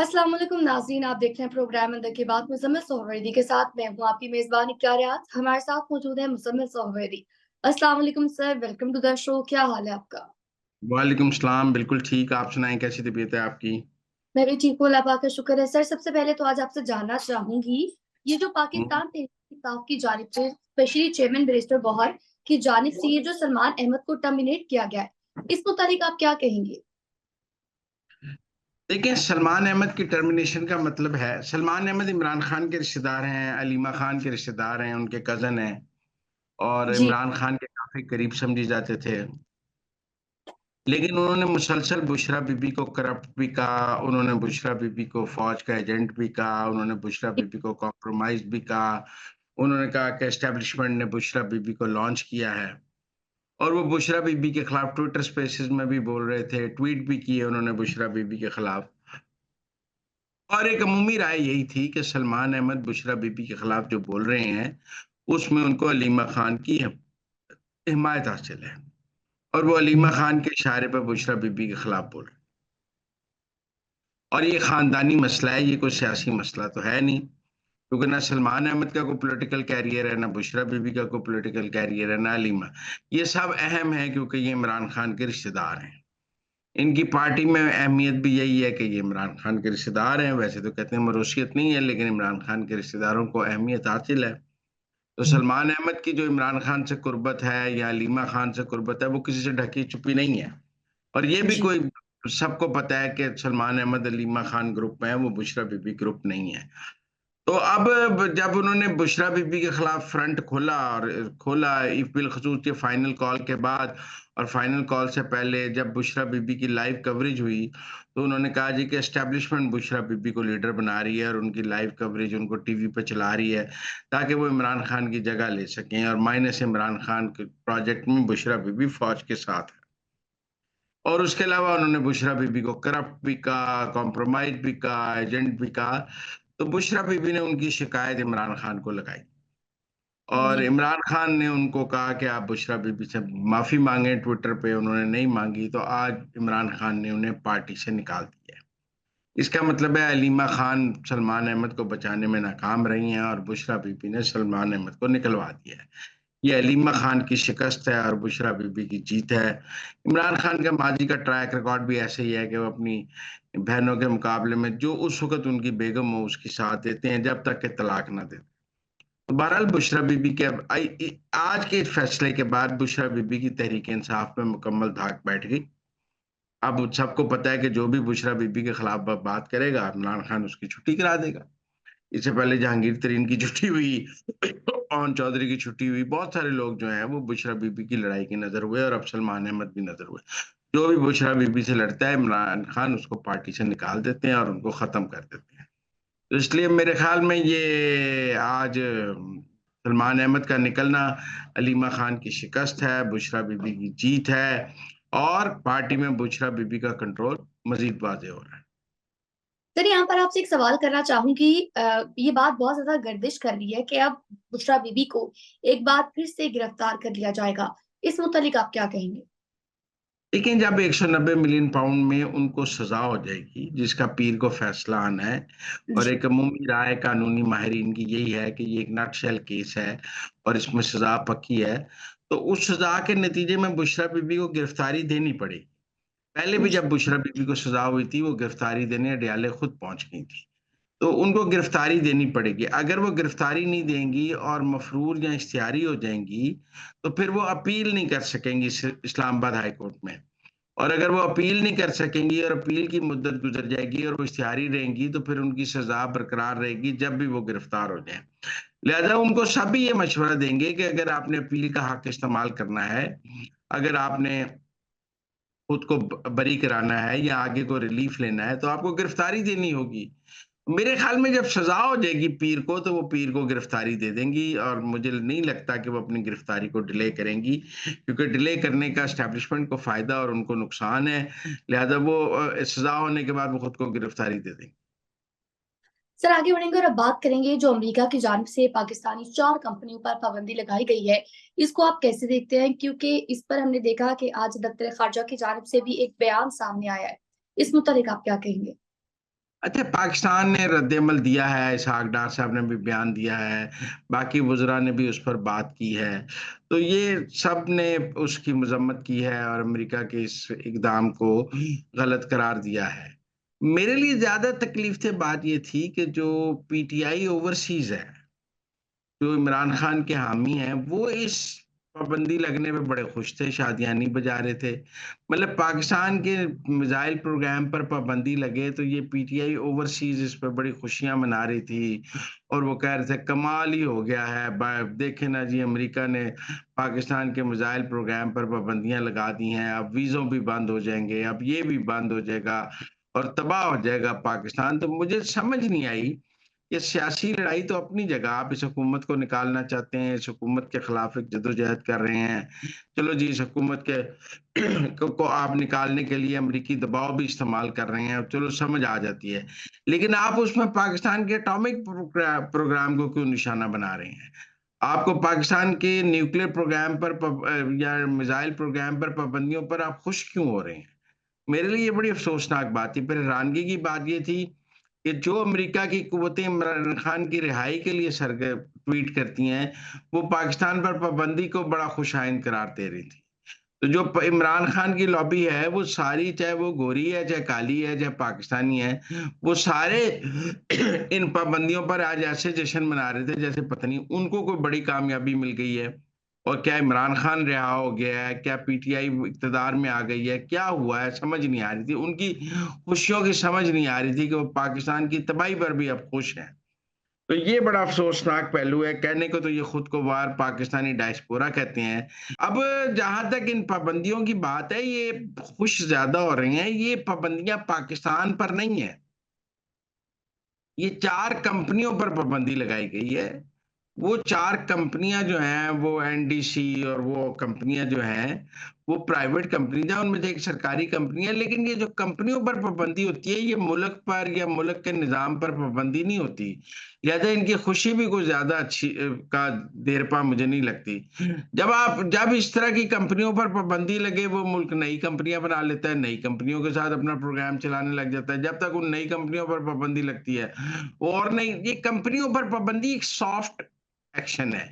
अस्सलाम वालेकुम नाज़रीन, आप देख रहे हैं प्रोग्राम अंदर की बात मुज़म्मिल सोहरवर्दी के साथ। मैं हूँ आपकी मेज़बान इक़रार। हमारे साथ मौजूद है मुज़म्मिल सोहरवर्दी। अस्सलाम वालेकुम sir, welcome to the show. क्या हाल है आपका? वालेकुम सलाम। बिल्कुल ठीक। आप सुनाएं, कैसी तबीयत है आपकी? मैं भी ठीक हूँ, अल्लाह पाक का शुक्र है। सर, सबसे पहले तो आज आपसे जानना चाहूंगी, ये जो हम्म। पाकिस्तान तहरीक इंसाफ की जानिब से स्पेशली चेयरमैन बैरिस्टर गौहर की जानिब से ये जो सलमान अहमद को टर्मिनेट किया गया है, इस मुतालिक आप क्या कहेंगे? देखिए, सलमान अहमद की टर्मिनेशन का मतलब है, सलमान अहमद इमरान खान के रिश्तेदार हैं, अलीमा खान के रिश्तेदार हैं, उनके कजन हैं और जी। इमरान खान के काफी करीब समझे जाते थे। लेकिन उन्होंने मुसलसल बुशरा बीबी को करप्ट भी कहा, उन्होंने बुशरा बीबी को फौज का एजेंट भी कहा, उन्होंने बुशरा बीबी को कॉम्प्रोमाइज भी कहा। उन्होंने कहा कि एस्टेब्लिशमेंट ने बुशरा बीबी को लॉन्च किया है और वो बुशरा बीबी के खिलाफ ट्विटर स्पेसेस में भी बोल रहे थे, ट्वीट भी किए उन्होंने बुशरा बीबी के खिलाफ। और एक अमूमी राय यही थी कि सलमान अहमद बुशरा बीबी के खिलाफ जो बोल रहे हैं, उसमें उनको अलीमा खान की हिमायत हासिल है और वो अलीमा खान के इशारे पर बुशरा बीबी के खिलाफ बोल रहे हैं। और ये खानदानी मसला है, ये कोई सियासी मसला तो है नहीं, क्योंकि ना सलमान अहमद का कोई पॉलिटिकल कैरियर है, ना बुशरा बीबी का कोई पॉलिटिकल कैरियर है, ना अलीमा। ये सब अहम है क्योंकि ये इमरान खान के रिश्तेदार हैं। इनकी पार्टी में अहमियत भी यही है कि ये इमरान खान के रिश्तेदार हैं। वैसे तो कहते हैं मरोसियत नहीं है, लेकिन इमरान खान के रिश्तेदारों को अहमियत हासिल है। तो सलमान अहमद की जो इमरान खान से कुर्बत है या अलीमा खान से कुर्बत है, वो किसी से ढकी छुपी नहीं है। और ये भी जी। कोई सबको पता है कि सलमान अहमद अलीमा खान ग्रुप में है, वो बुशरा बीबी ग्रुप नहीं है। तो अब जब उन्होंने बुशरा बीबी के खिलाफ फ्रंट खोला और खोला बिलखसूस के फाइनल कॉल के बाद, और फाइनल कॉल से पहले जब बुशरा बीबी की लाइव कवरेज हुई, तो उन्होंने कहा जी कि एस्टेब्लिशमेंट बुशरा बीबी को लीडर बना रही है और उनकी लाइव कवरेज उनको टीवी पे चला रही है ताकि वो इमरान खान की जगह ले सकें, और माइनस इमरान खान के प्रोजेक्ट में बुशरा बीबी फौज के साथ है। और उसके अलावा उन्होंने बुशरा बीबी को करप्ट भी कहा, कॉम्प्रोमाइज भी कहा, एजेंट भी कहा। तो बुशरा बीबी ने उनकी शिकायत इमरान खान को लगाई और जी। इमरान खान ने उनको कहा कि आप बुशरा बीबी से माफी मांगे। ट्विटर पे उन्होंने नहीं मांगी, तो आज इमरान खान ने उन्हें पार्टी से निकाल दिया है। इसका मतलब है अलीमा खान सलमान अहमद को बचाने में नाकाम रही हैं और बुशरा बीबी ने सलमान अहमद को निकलवा दिया है। ये अलीमा खान की शिकस्त है और बुशरा बीबी की जीत है। इमरान खान का माजी का ट्रैक रिकॉर्ड भी ऐसे ही है कि वो अपनी बहनों के मुकाबले में जो उस वक्त उनकी बेगम हो उसकी साथ देते हैं, जब तक कि तलाक ना दे। तो बहरहाल बुशरा बीबी के आज के इस फैसले के बाद बुशरा बीबी की तहरीक इंसाफ में मुकम्मल धाक बैठ गई। अब सबको पता है कि जो भी बुशरा बीबी के खिलाफ बात करेगा, इमरान खान उसकी छुट्टी करा देगा। इससे पहले जहांगीर तरीन की छुट्टी हुई, पवन चौधरी की छुट्टी हुई, बहुत सारे लोग जो हैं वो बुशरा बीबी की लड़ाई की नजर हुए और अब सलमान अहमद भी नजर हुए। जो भी बुशरा बीबी से लड़ता है, इमरान खान उसको पार्टी से निकाल देते हैं और उनको खत्म कर देते हैं। तो इसलिए मेरे ख्याल में ये आज सलमान अहमद का निकलना अलीमा खान की शिकस्त है, बुशरा बीबी की जीत है और पार्टी में बुशरा बीबी का कंट्रोल मजीद वाजे हो रहा है। सर, यहाँ पर आपसे एक सवाल करना चाहूंगी। ये बात बहुत ज्यादा गर्दिश कर रही है कि अब बुशरा बीबी को एक बार फिर से गिरफ्तार कर लिया जाएगा। इस मुतालिक आप क्या कहेंगे? लेकिन जब 190 मिलियन पाउंड में उनको सजा हो जाएगी, जिसका पीर को फैसला आना है, और जी। एक अमूमी राय कानूनी माहिरीन की यही है कि ये एक नटशेल केस है और इसमें सजा पक्की है, तो उस सजा के नतीजे में बुशरा बीबी को गिरफ्तारी देनी पड़ेगी। पहले भी जी। जब बुशरा बीबी को सजा हुई थी, वो गिरफ्तारी देने अडयाले खुद पहुंच गई थी। तो उनको गिरफ्तारी देनी पड़ेगी। अगर वो गिरफ्तारी नहीं देंगी और मफरूर या इश्तिहारी हो जाएंगी, तो फिर वो अपील नहीं कर सकेंगी इस्लामाबाद हाई कोर्ट में। और अगर वो अपील नहीं कर सकेंगी और अपील की मुद्दत गुजर जाएगी और वो इश्तिहारी रहेंगी, तो फिर उनकी सजा बरकरार रहेगी जब भी वो गिरफ्तार हो जाए। लिहाजा उनको सभी ये मशवरा देंगे कि अगर आपने अपील का हक इस्तेमाल करना है, अगर आपने खुद को बरी कराना है या आगे को रिलीफ लेना है, तो आपको गिरफ्तारी देनी होगी। मेरे ख्याल में जब सजा हो जाएगी पीर को, तो वो पीर को गिरफ्तारी दे देंगी और मुझे नहीं लगता कि वो अपनी गिरफ्तारी को डिले करेंगी, क्योंकि डिले करने का एस्टेब्लिशमेंट को फायदा और उनको नुकसान है। लिहाजा वो सजा होने के बाद वो खुद को गिरफ्तारी दे देंगे। सर, आगे बढ़ेंगे और अब बात करेंगे जो अमेरिका की जानिब से पाकिस्तानी 4 कंपनियों पर पाबंदी लगाई गई है। इसको आप कैसे देखते हैं? क्योंकि इस पर हमने देखा कि आज दफ्तर खारजा की जानिब से भी एक बयान सामने आया है। इस मुतालिक आप क्या कहेंगे? अच्छा, पाकिस्तान ने रद्द-ए-अमल दिया है, इसहाक डार साहब ने भी बयान दिया है, बाकी वुज़रा ने भी उस पर बात की है। तो ये सब ने उसकी मज़म्मत की है और अमेरिका के इस इक़दाम को गलत करार दिया है। मेरे लिए ज़्यादा तकलीफ़ से बात ये थी कि जो पीटीआई ओवरसीज़ है, जो इमरान खान के हामी हैं, वो इस पाबंदी लगने पे बड़े खुश थे, शादियाँ नहीं बजा रहे थे। मतलब पाकिस्तान के मिसाइल प्रोग्राम पर पाबंदी लगे तो ये पीटीआई ओवरसीज़ इस पे बड़ी खुशियाँ मना रही थी और वो कह रहे थे कमाल ही हो गया है, देखें ना जी, अमेरिका ने पाकिस्तान के मिसाइल प्रोग्राम पर पाबंदियाँ लगा दी हैं, अब वीज़ों भी बंद हो जाएँगे, अब ये भी बंद हो जाएगा और तबाह हो जाएगा पाकिस्तान। तो मुझे समझ नहीं आई, ये सियासी लड़ाई तो अपनी जगह, आप इस हुकूमत को निकालना चाहते हैं, इस हुकूमत के खिलाफ एक जद्दोजहद कर रहे हैं। चलो जी, इस हुकूमत के को आप निकालने के लिए अमरीकी दबाव भी इस्तेमाल कर रहे हैं, चलो समझ आ जाती है। लेकिन आप उसमें पाकिस्तान के एटॉमिक प्रोग्राम को क्यों निशाना बना रहे हैं? आपको पाकिस्तान के न्यूक्लियर प्रोग्राम पर या मिसाइल प्रोग्राम पर पाबंदियों पर आप खुश क्यों हो रहे हैं? मेरे लिए ये बड़ी अफ़सोसनाक बात थी। फिर हैरानगी की बात ये थी कि जो अमेरिका की कुव्वतें इमरान खान की रिहाई के लिए ट्वीट करती हैं, वो पाकिस्तान पर पाबंदी को बड़ा खुशाइंद करार दे रही थी। तो जो इमरान खान की लॉबी है, वो सारी, चाहे वो गोरी है, चाहे काली है, चाहे पाकिस्तानी है, वो सारे इन पाबंदियों पर आज ऐसे जश्न मना रहे थे जैसे पता नहीं उनको कोई बड़ी कामयाबी मिल गई है। और क्या इमरान खान रिहा हो गया है, क्या पीटीआई इक़्तिदार में आ गई है, क्या हुआ है, समझ नहीं आ रही थी। उनकी खुशियों की समझ नहीं आ रही थी कि वो पाकिस्तान की तबाही पर भी अब खुश हैं। तो ये बड़ा अफ़सोसनाक पहलू है। कहने को तो ये खुद को बाहर पाकिस्तानी डायस्पोरा कहते हैं। अब जहाँ तक इन पाबंदियों की बात है, ये खुश ज़्यादा हो रही हैं, ये पाबंदियाँ पाकिस्तान पर नहीं है। ये 4 कंपनियों पर पाबंदी लगाई गई है। वो 4 कंपनियाँ जो हैं, वो एनडीसी और वो कंपनियाँ जो हैं, वो प्राइवेट कंपनीज़ हैं, उनमें से एक सरकारी कंपनी है। लेकिन ये जो कंपनियों पर पाबंदी होती है, ये मुल्क पर या मुल्क के निज़ाम पर पाबंदी नहीं होती। लिहाज़ा इनकी खुशी भी कुछ ज़्यादा अच्छी का देर-पा मुझे नहीं लगती। जब इस तरह की कंपनियों पर पाबंदी लगे, वो मुल्क नई कंपनियाँ बना लेता है, नई कंपनियों के साथ अपना प्रोग्राम चलाने लग जाता है। जब तक उन नई कंपनियों पर पाबंदी लगती है, और नहीं, ये कंपनियों पर पाबंदी एक सॉफ्ट एक्शन है।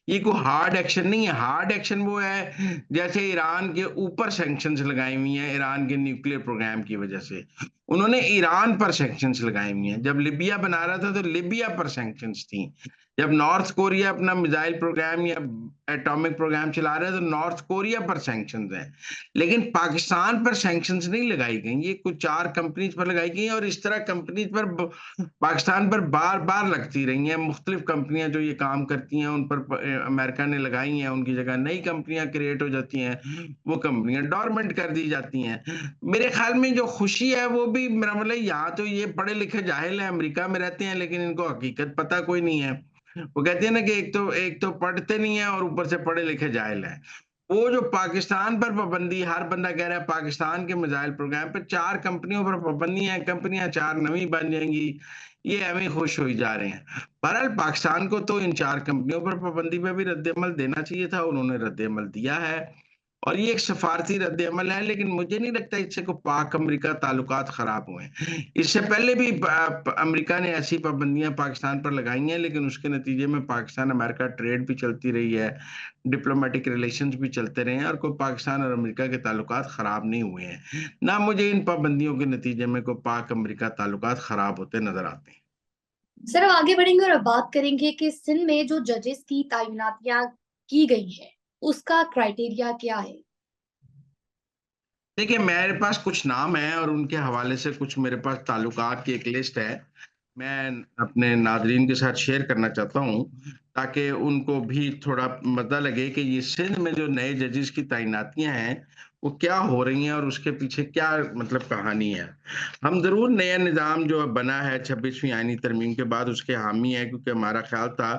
ये कोई हार्ड एक्शन नहीं है। हार्ड एक्शन वो है जैसे ईरान के ऊपर सैंक्शंस लगाई हुई हैं ईरान के न्यूक्लियर प्रोग्राम की वजह से। उन्होंने ईरान पर सैंक्शंस लगाई हुई हैं। जब लिबिया बना रहा था तो लिबिया पर सैंक्शंस थी। जब नॉर्थ कोरिया अपना मिसाइल प्रोग्राम या एटॉमिक प्रोग्राम चला रहा है तो नॉर्थ कोरिया पर सैंक्शंस हैं। लेकिन पाकिस्तान पर सैंक्शंस नहीं लगाई गई। ये कुछ 4 कंपनीज़ पर लगाई गई हैं और इस तरह कंपनीज़ पर पाकिस्तान पर बार-बार लगती रही हैं। मुख्तलिफ कंपनियाँ जो ये काम करती हैं, उन पर अमेरिका ने लगाई हैं, उनकी जगह नई कंपनियाँ क्रिएट हो जाती हैं, वो कंपनियाँ डोरमेंट कर दी जाती हैं। मेरे ख़्याल में जो खुशी है वो भी, मेरा मतलब, यहाँ तो ये पढ़े-लिखे जाहिल हैं, अमेरिका में रहते हैं, लेकिन इनको हकीकत पता कोई नहीं है। वो कहते हैं ना कि एक तो पढ़ते नहीं है और ऊपर से पढ़े-लिखे जाहिल हैं। वो जो पाकिस्तान पर पाबंदी, हर बंदा कह रहा है पाकिस्तान के मिसाइल प्रोग्राम पे 4 कंपनियों पर पाबंदी है, कंपनियाँ 4 नवी बन जाएँगी, ये एवें खुश होई जा रहे हैं। बहरहाल पाकिस्तान को तो इन 4 कंपनियों पर पाबंदी पे भी रद्द-ए-अमल देना चाहिए था, उन्होंने रद्द-ए-अमल दिया है और ये एक सफारती रद्द-ए-अमल है, लेकिन मुझे नहीं लगता इससे को पाक-अमेरिका ताल्लुकात खराब हुए हैं। इससे पहले भी अमेरिका ने ऐसी पाबंदियाँ पाकिस्तान पर लगाई हैं, लेकिन उसके नतीजे में पाकिस्तान-अमेरिका ट्रेड भी चलती रही है, डिप्लोमेटिक रिलेशंस भी चलते रहे हैं और कोई पाकिस्तान और अमेरिका के ताल्लुकात खराब नहीं हुए हैं। ना मुझे इन पाबंदियों के नतीजे में कोई पाक-अमेरिका ताल्लुकात खराब होते नज़र आते हैं। सर, अब आगे बढ़ेंगे और अब बात करेंगे कि सिंध में जो जजेस की तैनातियां की गई है, उसका क्राइटेरिया क्या है? देखिए, मेरे पास कुछ नाम हैं और उनके हवाले से कुछ मेरे पास ताल्लुकात की एक लिस्ट है। मैं अपने नाज़रीन के साथ शेयर करना चाहता हूँ, ताकि उनको भी थोड़ा पता लगे कि ये सिंध में जो नए जजेस की तैनातियाँ हैं, वो क्या हो रही हैं और उसके पीछे क्या मतलब कहानी है। हम ज़रूर नया निज़ाम जो बना है 26वीं आईनी तरमीम के बाद उसके हामी हैं, क्योंकि हमारा ख़्याल था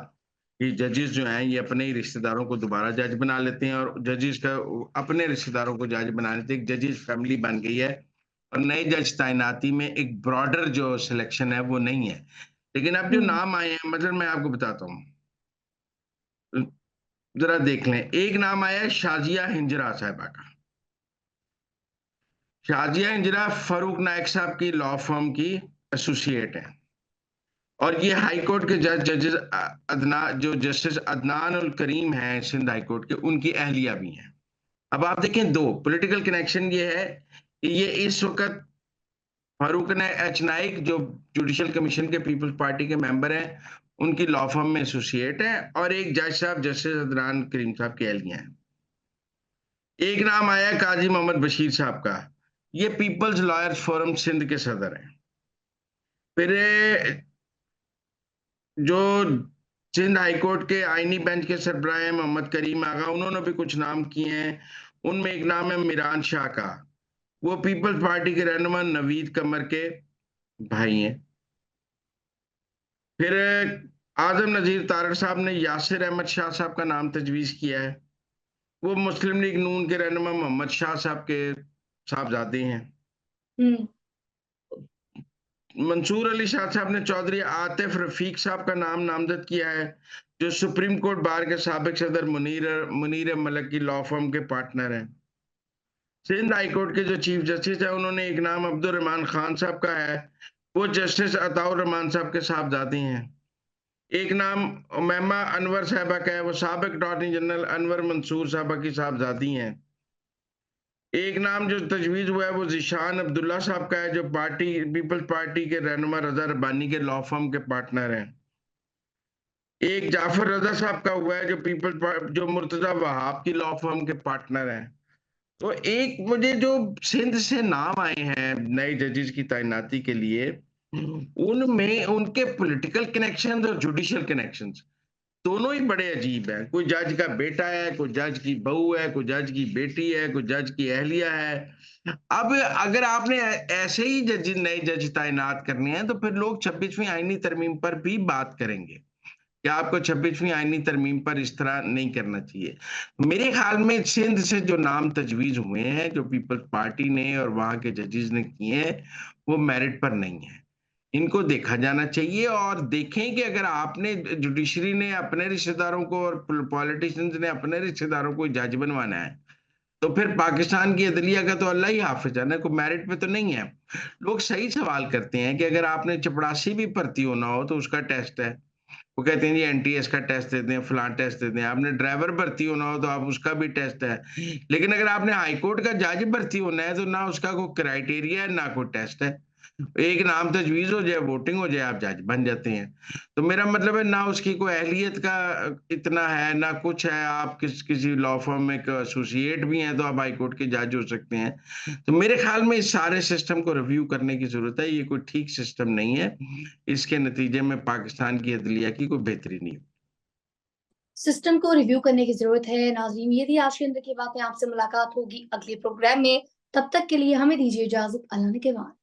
कि जजेस जो हैं ये अपने ही रिश्तेदारों को दोबारा जज बना लेते हैं और जजेस का अपने रिश्तेदारों को जज बना लेते हैं। एक जजेस फैमिली बन गई है और नए जज तैनाती में एक ब्रॉडर जो सिलेक्शन है वो नहीं है। लेकिन अब जो हम्म। नाम आए हैं, मतलब मैं आपको बताता हूँ, ज़रा देख लें। एक नाम आया है शाज़िया हिंजरा साहिबा का। शाज़िया हिंजरा फ़ारूक नाइक साहब की लॉ फ़र्म की एसोसिएट हैं। और ये हाई कोर्ट के जजेस जस्टिस अदनान उल करीम हैं सिंध हाई कोर्ट के, उनकी अहलिया भी हैं। अब आप देखें, दो पॉलिटिकल कनेक्शन ये है कि ये इस वक्त फारूक एच नाइक जो जुडिशियल कमीशन के पीपल्स पार्टी के मेंबर हैं, उनकी लॉ फर्म में एसोसिएट है, और एक जज साहब जस्टिस अदनान करीम साहब की अहलिया हैं। एक नाम आया काजी मोहम्मद बशीर साहब का, ये पीपल्स लॉयर्स फोरम सिंध के सदर हैं। फिर जो सिंध हाईकोर्ट के आईनी बेंच के सरबराह हैं मोहम्मद करीम आगा, उन्होंने भी कुछ नाम किए हैं। उनमें एक नाम है मिरान शाह का, वो पीपल्स पार्टी के रहनुमा नवीद कमर के भाई हैं। फिर आजम नजीर तारड़ साहब ने यासिर अहमद शाह साहब का नाम तजवीज किया है, वो मुस्लिम लीग नून के रहनुमा मोहम्मद शाह साहब के साहबजादे हैं। मंसूर अली शाह साहब ने चौधरी आतिफ रफीक साहब का नाम नामजद किया है, जो सुप्रीम कोर्ट बार के साबिक सदर मुनीर मलक की लॉ फर्म के पार्टनर हैं। सिंध हाई कोर्ट के जो चीफ जस्टिस है, उन्होंने एक नाम अब्दुल रहमान खान साहब का है, वो जस्टिस अताउर रहमान साहब के साहबजादे हैं। एक नाम उमैमा अनवर साहबा का है, वो साबिक अटॉर्नी जनरल अनवर मंसूर साहबा की साहबजादी हैं। एक नाम जो तजवीज हुआ है वो जिशान अब्दुल्ला साहब का है, जो पीपल्स पार्टी के रहनुमा रजा रब्बानी के लॉ फर्म के पार्टनर हैं। एक जाफर रजा साहब का हुआ है, जो मुर्तजा वहाब की लॉ फर्म के पार्टनर हैं। तो एक मुझे जो सिंध से नाम आए हैं नए जजेस की तैनाती के लिए, उनमें उनके पॉलिटिकल कनेक्शंस और जुडिशियल कनेक्शंस दोनों ही बड़े अजीब हैं। कोई जज का बेटा है, कोई जज की बहू है, कोई जज की बेटी है, कोई जज की अहलिया है। अब अगर आपने ऐसे ही नए जज तैनात करने हैं, तो फिर लोग 26वीं आईनी तरमीम पर भी बात करेंगे कि आपको 26वीं आईनी तरमीम पर इस तरह नहीं करना चाहिए। मेरे ख्याल में सिंध से जो नाम तजवीज हुए हैं, जो पीपल्स पार्टी ने और वहां के जजेस ने किए हैं, वो मेरिट पर नहीं है। इनको देखा जाना चाहिए, और देखें कि अगर आपने जुडिशरी ने अपने रिश्तेदारों को और पॉलिटिशियंस ने अपने रिश्तेदारों को जज बनवाना है, तो फिर पाकिस्तान की अदलिया का तो अल्लाह ही हाफिज है ना, कोई मेरिट पे तो नहीं है। लोग सही सवाल करते हैं कि अगर आपने चपड़ासी भी भर्ती होना हो तो उसका टेस्ट है, वो कहते हैं जी एनटीएस का टेस्ट देते हैं, फलान टेस्ट देते हैं। आपने ड्राइवर भर्ती होना हो तो आप उसका भी टेस्ट है। लेकिन अगर आपने हाईकोर्ट का जज भर्ती होना है, तो ना उसका कोई क्राइटेरिया है, ना कोई टेस्ट है। एक नाम तजवीज हो जाए, वोटिंग हो जाए, आप जज बन जाते हैं। तो मेरा मतलब है, ना उसकी कोई अहलियत का इतना है, ना कुछ है। आप किसी लॉ फर्म में एसोसिएट भी हैं तो आप हाईकोर्ट के जज हो सकते हैं। तो मेरे ख्याल में इस सारे सिस्टम को रिव्यू करने की जरूरत है। ये कोई ठीक सिस्टम नहीं है, इसके नतीजे में पाकिस्तान की अदलिया की कोई बेहतरी नहीं। सिस्टम को रिव्यू करने की जरूरत है। नाज़रीन, ये थी आज के अंदर की बातें। आपसे मुलाकात होगी अगले प्रोग्राम में। तब तक के लिए हमें दीजिए इजाजत। अल्लाह ने के बाद।